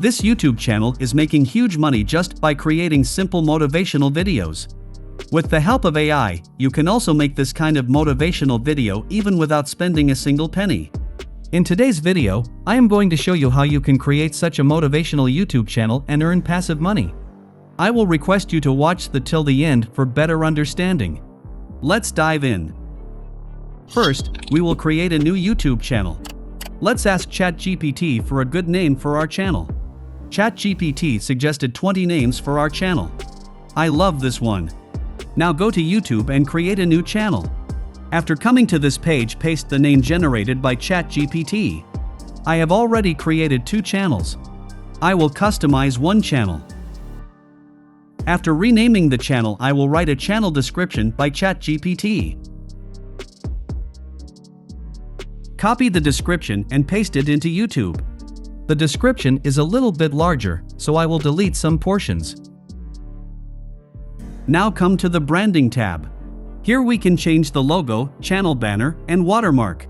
This YouTube channel is making huge money just by creating simple motivational videos. With the help of AI, you can also make this kind of motivational video even without spending a single penny. In today's video, I am going to show you how you can create such a motivational YouTube channel and earn passive money. I will request you to watch till the end for better understanding. Let's dive in. First, we will create a new YouTube channel. Let's ask ChatGPT for a good name for our channel. ChatGPT suggested 20 names for our channel. I love this one. Now go to YouTube and create a new channel. After coming to this page, paste the name generated by ChatGPT. I have already created 2 channels. I will customize one channel. After renaming the channel, I will write a channel description by ChatGPT. Copy the description and paste it into YouTube. The description is a little bit larger, so I will delete some portions. Now come to the branding tab. Here we can change the logo, channel banner, and watermark.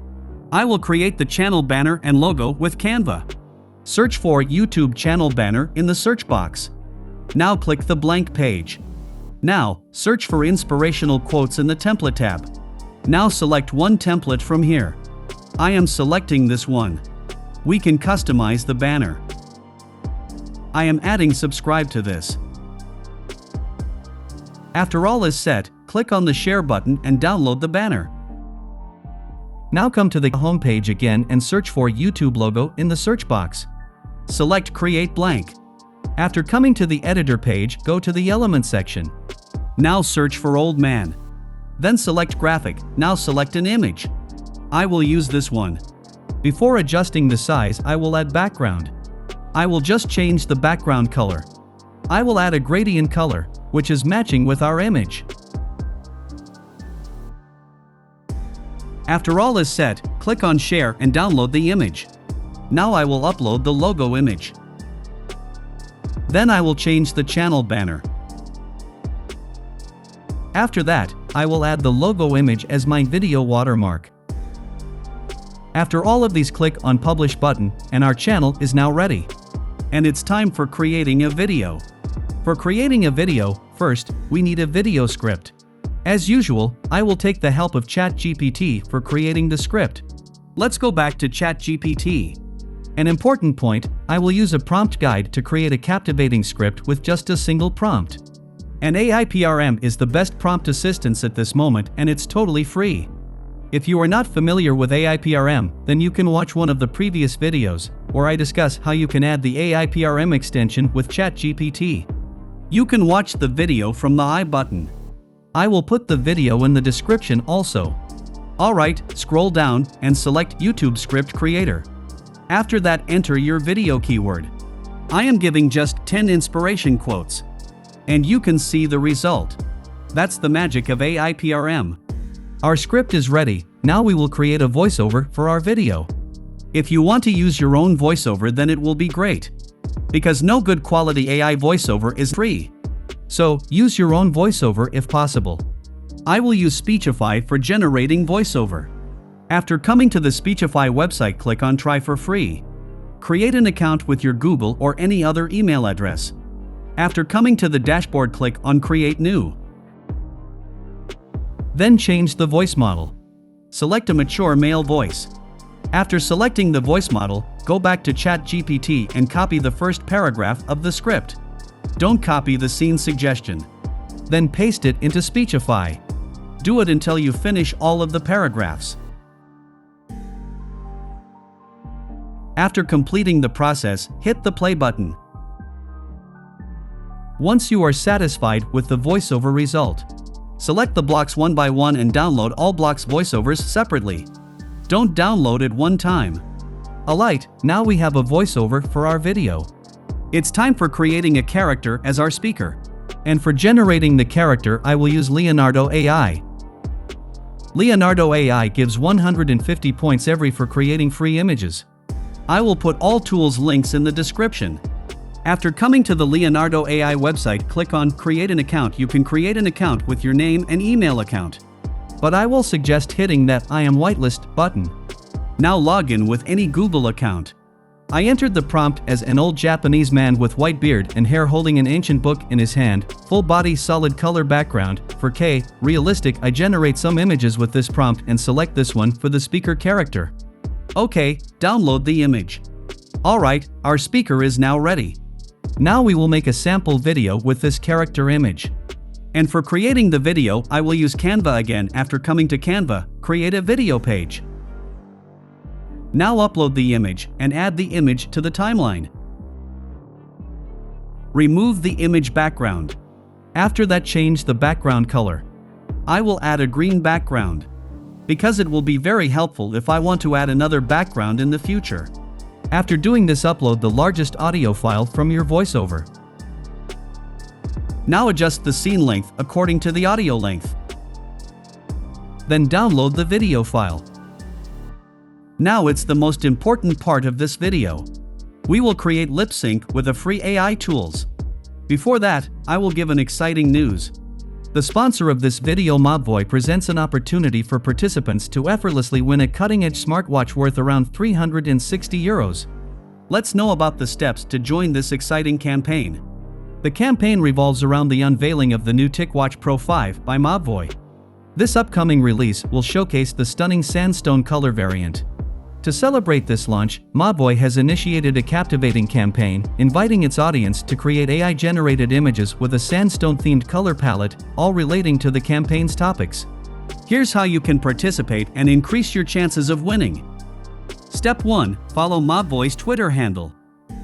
I will create the channel banner and logo with Canva. Search for YouTube channel banner in the search box. Now click the blank page. Now, search for inspirational quotes in the template tab. Now select one template from here. I am selecting this one. We can customize the banner. I am adding subscribe to this. After all is set, click on the share button and download the banner. Now come to the home page again and search for YouTube logo in the search box. Select create blank. After coming to the editor page, go to the element section. Now search for old man. Then select graphic. Now select an image. I will use this one. Before adjusting the size, I will add background. I will just change the background color. I will add a gradient color, which is matching with our image. After all is set, click on share and download the image. Now I will upload the logo image. Then I will change the channel banner. After that, I will add the logo image as my video watermark. After all of these, click on publish button and our channel is now ready. And it's time for creating a video. For creating a video, first, we need a video script. As usual, I will take the help of ChatGPT for creating the script. Let's go back to ChatGPT. An important point, I will use a prompt guide to create a captivating script with just a single prompt. An AI PRM is the best prompt assistance at this moment and it's totally free. If you are not familiar with AI PRM, then you can watch one of the previous videos, where I discuss how you can add the AI PRM extension with ChatGPT. You can watch the video from the I button. I will put the video in the description also. Alright, scroll down and select YouTube Script Creator. After that, enter your video keyword. I am giving just 10 inspiration quotes. And you can see the result. That's the magic of AI PRM. Our script is ready. Now we will create a voiceover for our video. If you want to use your own voiceover, then it will be great. Because no good quality AI voiceover is free. So, use your own voiceover if possible. I will use Speechify for generating voiceover. After coming to the Speechify website, click on Try for free. Create an account with your Google or any other email address. After coming to the dashboard, click on Create New. Then change the voice model. Select a mature male voice. After selecting the voice model, go back to ChatGPT and copy the first paragraph of the script. Don't copy the scene suggestion. Then paste it into Speechify. Do it until you finish all of the paragraphs. After completing the process, hit the play button. Once you are satisfied with the voiceover result, select the blocks one by one and download all blocks voiceovers separately. Don't download it one time. Alright, now we have a voiceover for our video. It's time for creating a character as our speaker. And for generating the character, I will use Leonardo AI. Leonardo AI gives 150 points every for creating free images. I will put all tools links in the description. After coming to the Leonardo AI website, click on Create an Account. You can create an account with your name and email account. But I will suggest hitting that I am whitelist button. Now log in with any Google account. I entered the prompt as an old Japanese man with white beard and hair holding an ancient book in his hand, full body solid color background. For K, realistic, I generate some images with this prompt and select this one for the speaker character. Okay, download the image. Alright, our speaker is now ready. Now we will make a sample video with this character image. And for creating the video, I will use Canva again. After coming to Canva, create a video page. Now upload the image and add the image to the timeline. Remove the image background. After that, change the background color. I will add a green background, because it will be very helpful if I want to add another background in the future. After doing this, upload the largest audio file from your voiceover. Now adjust the scene length according to the audio length. Then download the video file. Now it's the most important part of this video. We will create lip sync with a free AI tools. Before that, I will give an exciting news. The sponsor of this video, Mobvoi, presents an opportunity for participants to effortlessly win a cutting-edge smartwatch worth around €360. Let's know about the steps to join this exciting campaign. The campaign revolves around the unveiling of the new TicWatch Pro 5 by Mobvoi. This upcoming release will showcase the stunning sandstone color variant. To celebrate this launch, Mobvoi has initiated a captivating campaign, inviting its audience to create AI-generated images with a sandstone-themed color palette, all relating to the campaign's topics. Here's how you can participate and increase your chances of winning. Step 1. Follow Mobvoi's Twitter handle.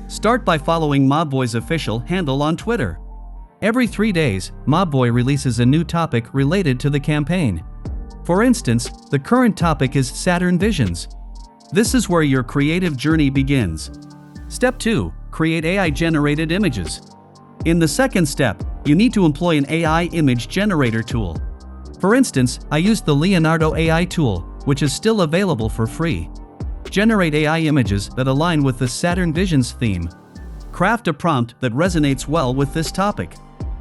Start by following Mobvoi's official handle on Twitter. Every 3 days, Mobvoi releases a new topic related to the campaign. For instance, the current topic is Saturn Visions. This is where your creative journey begins. Step 2. Create AI-generated images. In the second step, you need to employ an AI image generator tool. For instance, I used the Leonardo AI tool, which is still available for free. Generate AI images that align with the Saturn Visions theme. Craft a prompt that resonates well with this topic.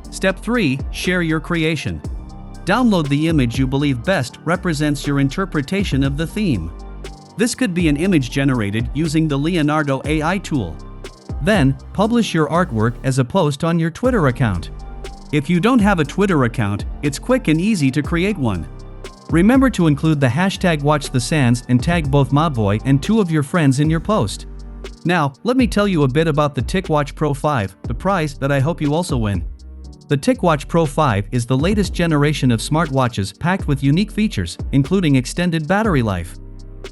Step 3. Share your creation. Download the image you believe best represents your interpretation of the theme. This could be an image generated using the Leonardo AI tool. Then, publish your artwork as a post on your Twitter account. If you don't have a Twitter account, it's quick and easy to create one. Remember to include the hashtag #WatchTheSands and tag both Mobvoi and 2 of your friends in your post. Now, let me tell you a bit about the TicWatch Pro 5, the prize that I hope you also win. The TicWatch Pro 5 is the latest generation of smartwatches packed with unique features, including extended battery life.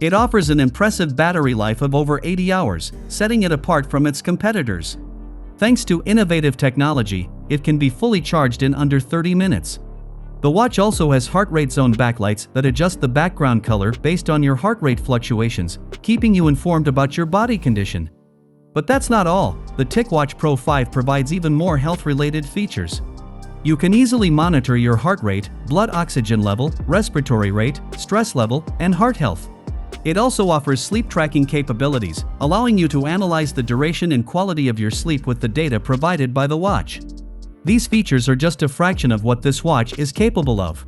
It offers an impressive battery life of over 80 hours, setting it apart from its competitors. Thanks to innovative technology, it can be fully charged in under 30 minutes. The watch also has heart rate zone backlights that adjust the background color based on your heart rate fluctuations, keeping you informed about your body condition. But that's not all. The TicWatch Pro 5 provides even more health-related features. You can easily monitor your heart rate, blood oxygen level, respiratory rate, stress level, and heart health. It also offers sleep tracking capabilities, allowing you to analyze the duration and quality of your sleep with the data provided by the watch. These features are just a fraction of what this watch is capable of.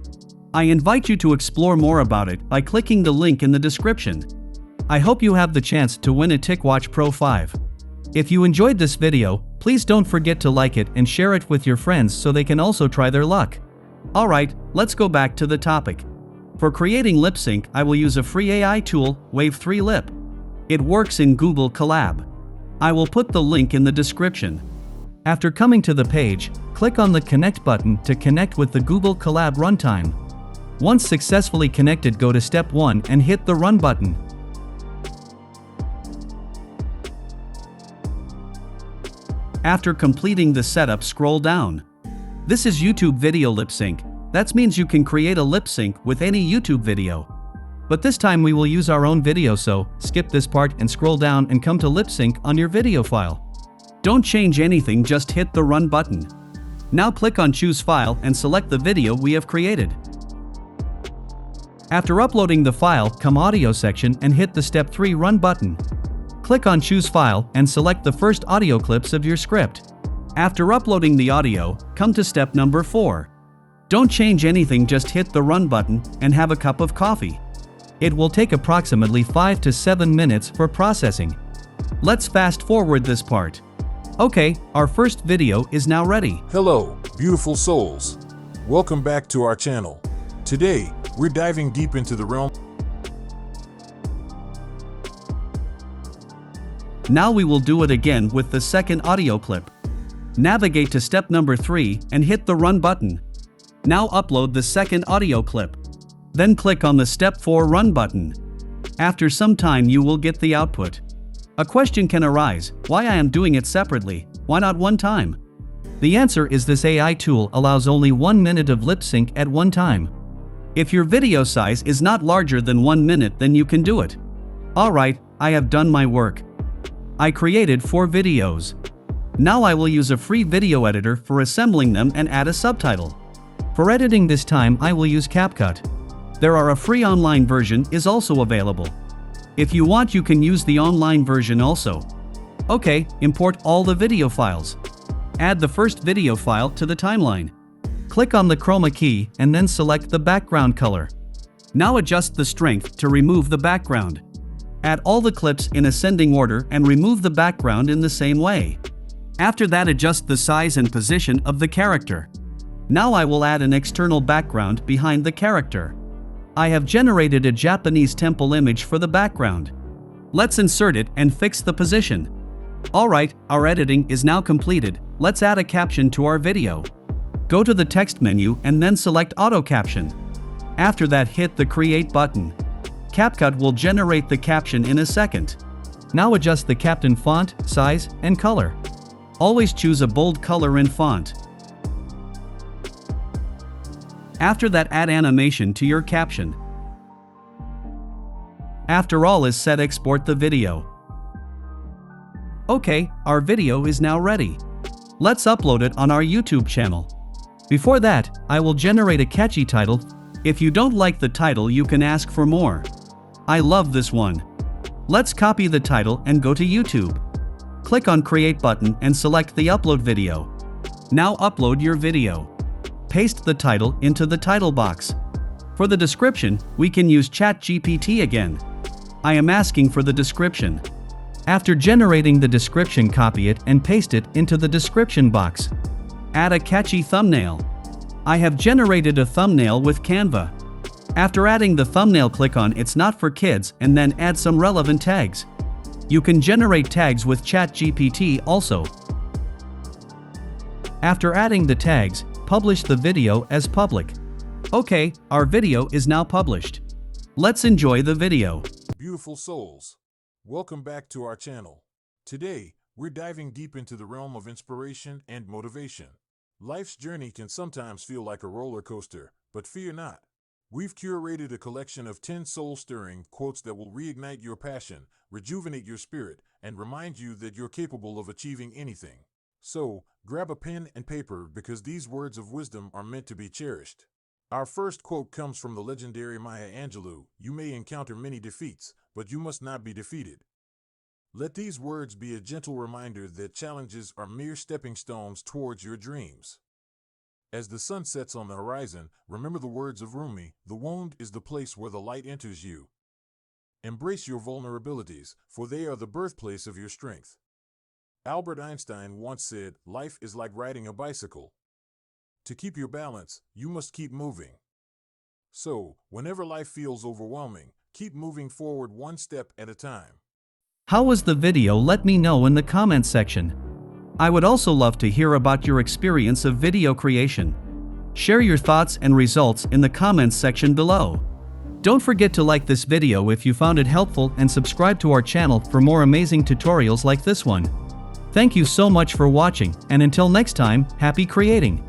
I invite you to explore more about it by clicking the link in the description. I hope you have the chance to win a TicWatch Pro 5. If you enjoyed this video, please don't forget to like it and share it with your friends so they can also try their luck. Alright, let's go back to the topic. For creating lip sync, I will use a free AI tool, Wave 3 Lip. It works in Google Collab. I will put the link in the description. After coming to the page, click on the Connect button to connect with the Google Collab runtime. Once successfully connected, go to Step 1 and hit the Run button. After completing the setup, scroll down. This is YouTube video lip sync. That means you can create a lip sync with any YouTube video. But this time we will use our own video, so skip this part and scroll down and come to lip sync on your video file. Don't change anything, just hit the Run button. Now click on Choose File and select the video we have created. After uploading the file, come Audio section and hit the Step 3 Run button. Click on Choose File and select the first audio clips of your script. After uploading the audio, come to step number 4. Don't change anything, just hit the Run button and have a cup of coffee. It will take approximately 5 to 7 minutes for processing. Let's fast forward this part. Okay, our first video is now ready. Hello, beautiful souls. Welcome back to our channel. Today, we're diving deep into the realm. Now we will do it again with the second audio clip. Navigate to step number 3 and hit the run button. Now upload the second audio clip. Then click on the step 4 run button. After some time you will get the output. A question can arise, why I am doing it separately, why not one time? The answer is this AI tool allows only 1 minute of lip sync at one time. If your video size is not larger than 1 minute, then you can do it. Alright, I have done my work. I created 4 videos. Now I will use a free video editor for assembling them and add a subtitle. For editing this time I will use CapCut. There are a free online version is also available. If you want you can use the online version also. Okay, import all the video files. Add the first video file to the timeline. Click on the chroma key and then select the background color. Now adjust the strength to remove the background. Add all the clips in ascending order and remove the background in the same way. After that adjust the size and position of the character. Now I will add an external background behind the character. I have generated a Japanese temple image for the background. Let's insert it and fix the position. Alright, our editing is now completed. Let's add a caption to our video. Go to the text menu and then select Auto Caption. After that hit the Create button. CapCut will generate the caption in a second. Now adjust the caption font, size, and color. Always choose a bold color and font. After that add animation to your caption. After all is set, export the video. Okay, our video is now ready. Let's upload it on our YouTube channel. Before that, I will generate a catchy title. If you don't like the title you can ask for more. I love this one. Let's copy the title and go to YouTube. Click on Create button and select the upload video. Now upload your video. Paste the title into the title box. For the description, we can use ChatGPT again. I am asking for the description. After generating the description, copy it and paste it into the description box. Add a catchy thumbnail. I have generated a thumbnail with Canva. After adding the thumbnail, click on It's Not for Kids and then add some relevant tags. You can generate tags with ChatGPT also. After adding the tags, publish the video as public. Okay, our video is now published. Let's enjoy the video. Beautiful souls. Welcome back to our channel. Today, we're diving deep into the realm of inspiration and motivation. Life's journey can sometimes feel like a roller coaster, but fear not. We've curated a collection of 10 soul-stirring quotes that will reignite your passion, rejuvenate your spirit, and remind you that you're capable of achieving anything. So, grab a pen and paper because these words of wisdom are meant to be cherished. Our first quote comes from the legendary Maya Angelou. You may encounter many defeats, but you must not be defeated. Let these words be a gentle reminder that challenges are mere stepping stones towards your dreams. As the sun sets on the horizon, remember the words of Rumi, the wound is the place where the light enters you. Embrace your vulnerabilities, for they are the birthplace of your strength. Albert Einstein once said, life is like riding a bicycle. To keep your balance, you must keep moving. So, whenever life feels overwhelming, keep moving forward one step at a time. How was the video? Let me know in the comments section. I would also love to hear about your experience of video creation. Share your thoughts and results in the comments section below. Don't forget to like this video if you found it helpful and subscribe to our channel for more amazing tutorials like this one. Thank you so much for watching, and until next time, happy creating!